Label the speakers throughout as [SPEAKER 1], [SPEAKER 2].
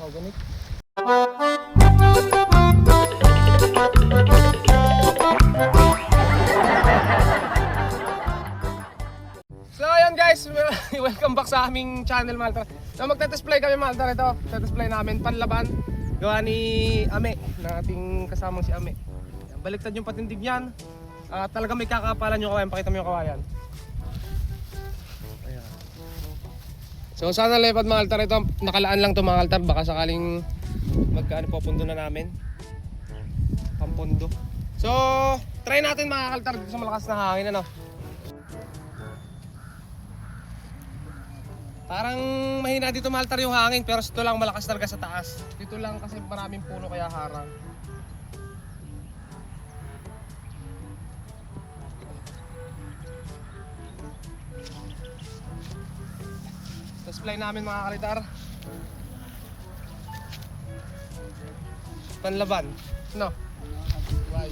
[SPEAKER 1] organic. So ayun guys, welcome back sa aming channel Maltar. So magte-display kami Maltar ito. Magte-display namin panlaban gawa ni Ame, na ating kasamang si Ame. Baliktad yung patindig niyan. Talaga may kakapalan yung kawayan, pakita mo yung kawayan. Ayan. So sana lepad mga altar ito, nakalaan lang to mga altar, baka sakaling magkaano pupundo na namin. Pampundo. So try natin mga altar dito sa malakas na hangin ano. Parang mahina dito mga altar yung hangin, pero ito lang malakas talaga sa taas. Dito lang kasi maraming puno kaya harang. Display namin mga kalitar. Panlaban. No? Why?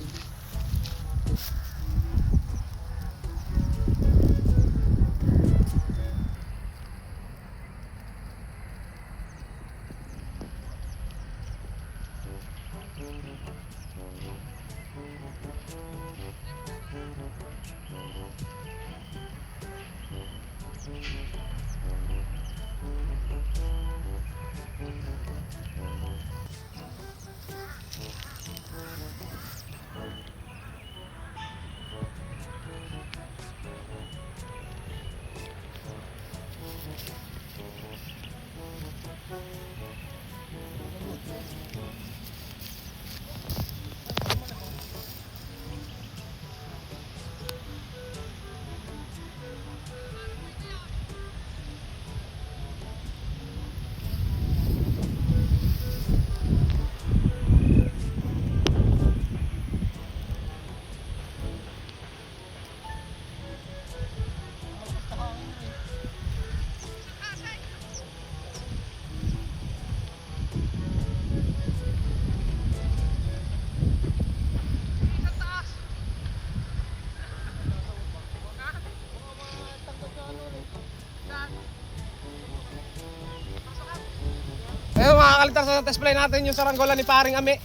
[SPEAKER 1] Ayun mga kalitar, sa display natin yung saranggola ni paring Ame.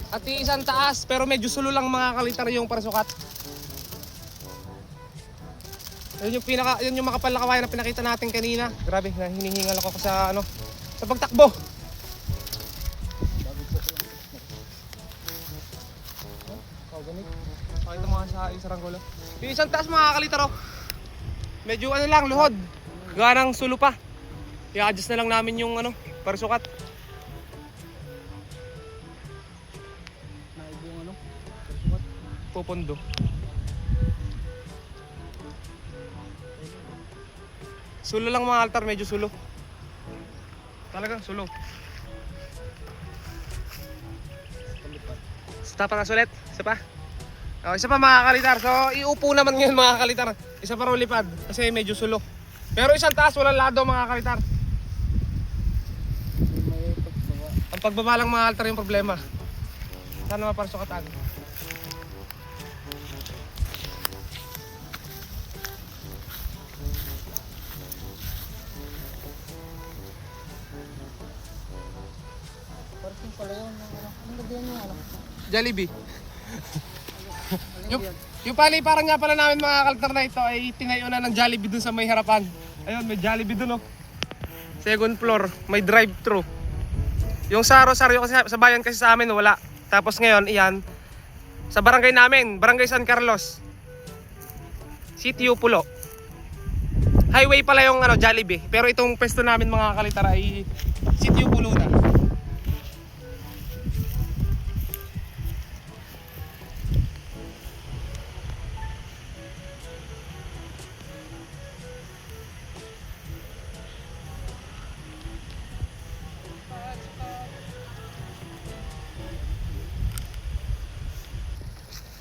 [SPEAKER 1] At isang taas, pero medyo sulo lang mga kalitar yung parasukat. Yun yung yun yung makapal na kawayan na pinakita natin kanina. Grabe, hinihingal ako sa ano, sa pagtakbo. Organic.
[SPEAKER 2] Pakita mo nga sa yung saranggola. Yung isang taas mga kalitar oh. Medyo ano lang, luhod. Gawa ng sulo pa. I-adjust na lang namin yung ano, parasukat.
[SPEAKER 1] Naib yung ano? Parasukat.
[SPEAKER 2] Pupundo. Sulo lang mga altar, medyo sulo. Talagang sulo. Isa pa nga sulit, isa pa. Oh, isa pa mga kalitar. So iupo naman ngayon mga kalitar. Isa pa raw lipad kasi medyo sulo. Pero isang taas walang lado mga kalitar.
[SPEAKER 1] May pagsaba.
[SPEAKER 2] Ang pagbaba lang mga altar yung problema. Sana maparsukatan.
[SPEAKER 1] Parking pala yun. Ano lagyan yung ano?
[SPEAKER 2] Jollibee.
[SPEAKER 1] Ano
[SPEAKER 2] Yung,
[SPEAKER 1] yan?
[SPEAKER 2] yung paliparan nga pala namin mga kaltar na ito ay tinayo na ng Jollibee dun sa may harapan. Ayun, may Jollibee dun oh. Second floor, may drive-thru. Yung sa Rosario kasi sa bayan kasi sa amin wala. Tapos ngayon, iyan sa barangay namin, Barangay San Carlos. Sitio Pulo. Highway pala yung ano, Jollibee. Pero itong pwesto namin mga kalitar ay Sitio Pulo na.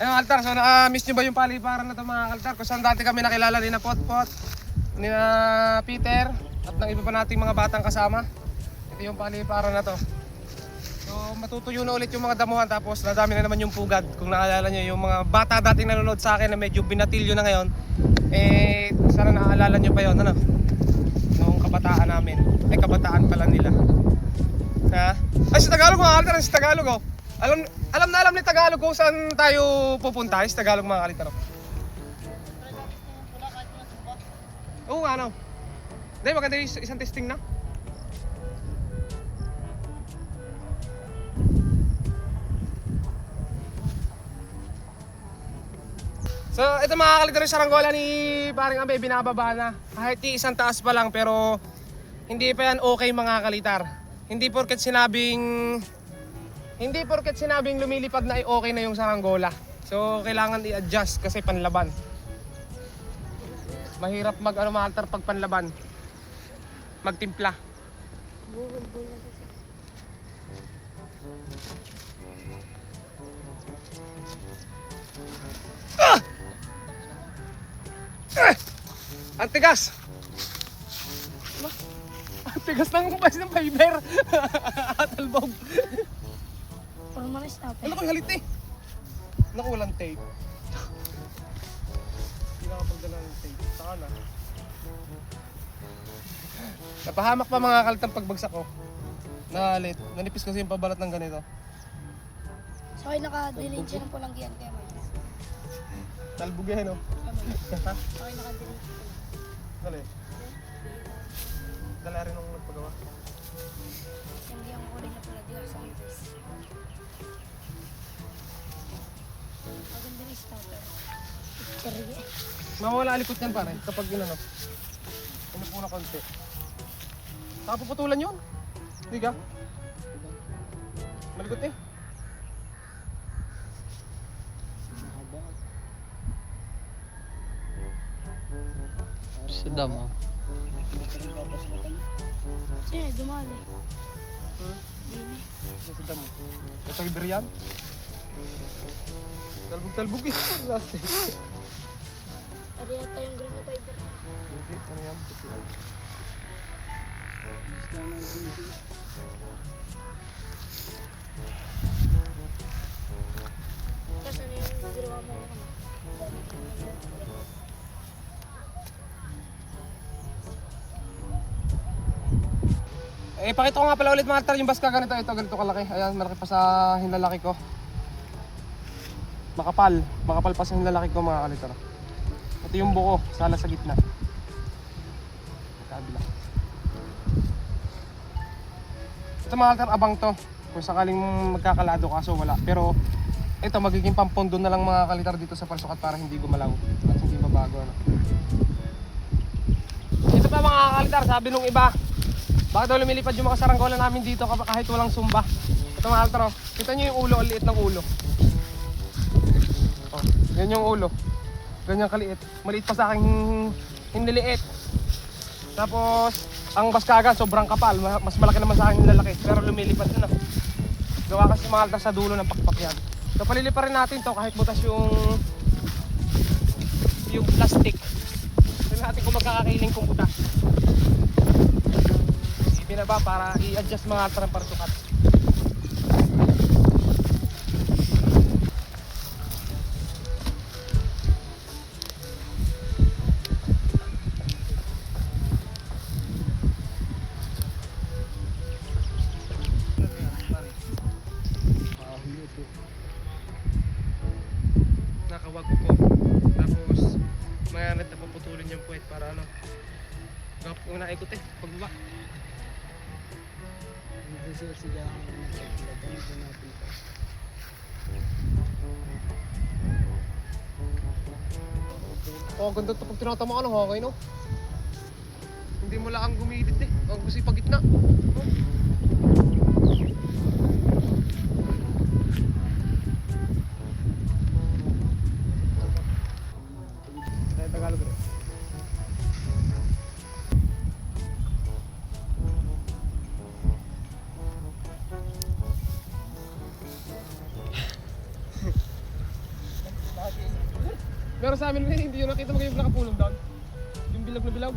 [SPEAKER 2] Ayun altar, so na-miss nyo ba yung paliparan na ito mga kaltar? Kung saan dati kami nakilala ni na Potpot, ni na Peter, at ng iba pa nating mga batang kasama. Ito yung paliparan na to. So matutuyo na ulit yung mga damuhan, tapos nadami na naman yung pugad. Kung naalala nyo yung mga bata dating nanonood sa akin na medyo binatilyo na ngayon, eh sana naaalala nyo pa yun, ano? Noong kabataan namin, ay kabataan pala nila. Ha? Ay, sa Tagalog mga kalitar, sa Tagalog oh. Alam ni Tagalog kung saan tayo pupunta, sa Tagalog mga kalitar. Oo nga, ano. Hindi, maganda yung isang testing na. So, ito mga kalitar yung saranggola ni paring Ambe, binababa na. Kahit isang taas pa lang, pero hindi pa yan okay mga kalitar. Hindi porket sinabing lumilipad na ay okay na yung saranggola. So, kailangan i-adjust kasi panlaban. Mahirap mga kalitar pag panlaban. Magtimpla. Ang tigas! Ang tigas ng bas ng fiber! Talbog!
[SPEAKER 3] Formalis na.
[SPEAKER 2] Ano ko'y halit eh? Naku, walang tape. Hindi nakapagdala ng tape. Saka na. Napahamak pa mga kalitang pagbagsak ko. Nalit. Nanipis kasi yung pabalat ng ganito.
[SPEAKER 3] So ay naka-delete siya ng pulang giyan kaya may.
[SPEAKER 2] Talbog yan, no?
[SPEAKER 3] So ay naka-delete.
[SPEAKER 2] Dali. Dala rin nung nagpagawa.
[SPEAKER 3] Hindi ang kulay na pula dito sa iris. Maganda rin starter. Picture yan.
[SPEAKER 2] Mawala alikot yan pare kapag ginano. Ano po na konti. Saka puputulan yun. Hindi ka? Malikot eh.
[SPEAKER 4] Si Damo.
[SPEAKER 3] Sino dumali?
[SPEAKER 2] Sa damo. Ito Iberian. Talbog eh.
[SPEAKER 3] Ari yata yung green na fiber.
[SPEAKER 2] Hindi, ano yan?
[SPEAKER 3] Tapos ano yung ginawa mo?
[SPEAKER 2] Pakita ko nga pala ulit mga tar yung baska ganito. Ito ganito kalaki. Ayan, malaki pa sa hinlalaki ko. Makapal pa sa hinlalaki ko mga kalitar. Ito yung buko, sala sa gitna. Kabila. Ito mga kalitar, abang to. Kung sakaling magkakalado kaso wala. Pero ito magiging pampondo na lang mga kalitar dito sa parsukat para hindi gumalaw at hindi mabago. Ano? Ito pa mga kalitar, sabi nung iba, bakit daw lumilipad yung mga saranggola namin dito kahit walang sumba? Ito mga kalitar, oh. Kita nyo yung ulo, ang liit ng ulo. Oh, yan yung ulo. Ganyan kaliit. Maliit pa sa akin hindi liit. Tapos ang baskagan sobrang kapal. Mas malaki naman sa akin yung lalaki. Pero lumilipad na. Gawa kasi mga altas sa dulo ng pakpak yan. So palilipa rin natin to kahit butas yung plastic. Tignan natin kung magkakakiling kung butas. Ibinaba para i-adjust mga altas ng parsukat. Nakawag ko po. Tapos mayanit na puputulin yung puwet para ano. Gap ko na ikot eh. Pagbaba. Oh, ganda ito pag tinatama ka ng hangay, no? Hindi mo lang gumidit eh. Ang gusto yung pagitna. Oh. Tagalog rin. Pero sa amin hindi yun nakita mo yung nakapulong doon. Yung bilog na bilog.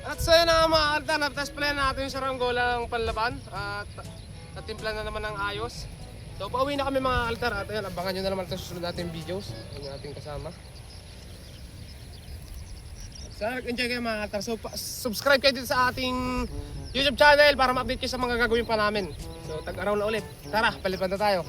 [SPEAKER 2] At so yun na mga kaltan, tapos play natin yung saranggola ng panlaban. At
[SPEAKER 1] Natimpla na naman ng ayos. So pauwi na kami mga altar at ayun, abangan nyo na naman ito sa susunod natin videos. Yung ating kasama. Sana nag-enjoy kayo mga altar. So subscribe kayo dito sa ating YouTube channel para ma-update kayo sa mga gagawin pa namin. So tag-araw na ulit. Tara, palipan na tayo.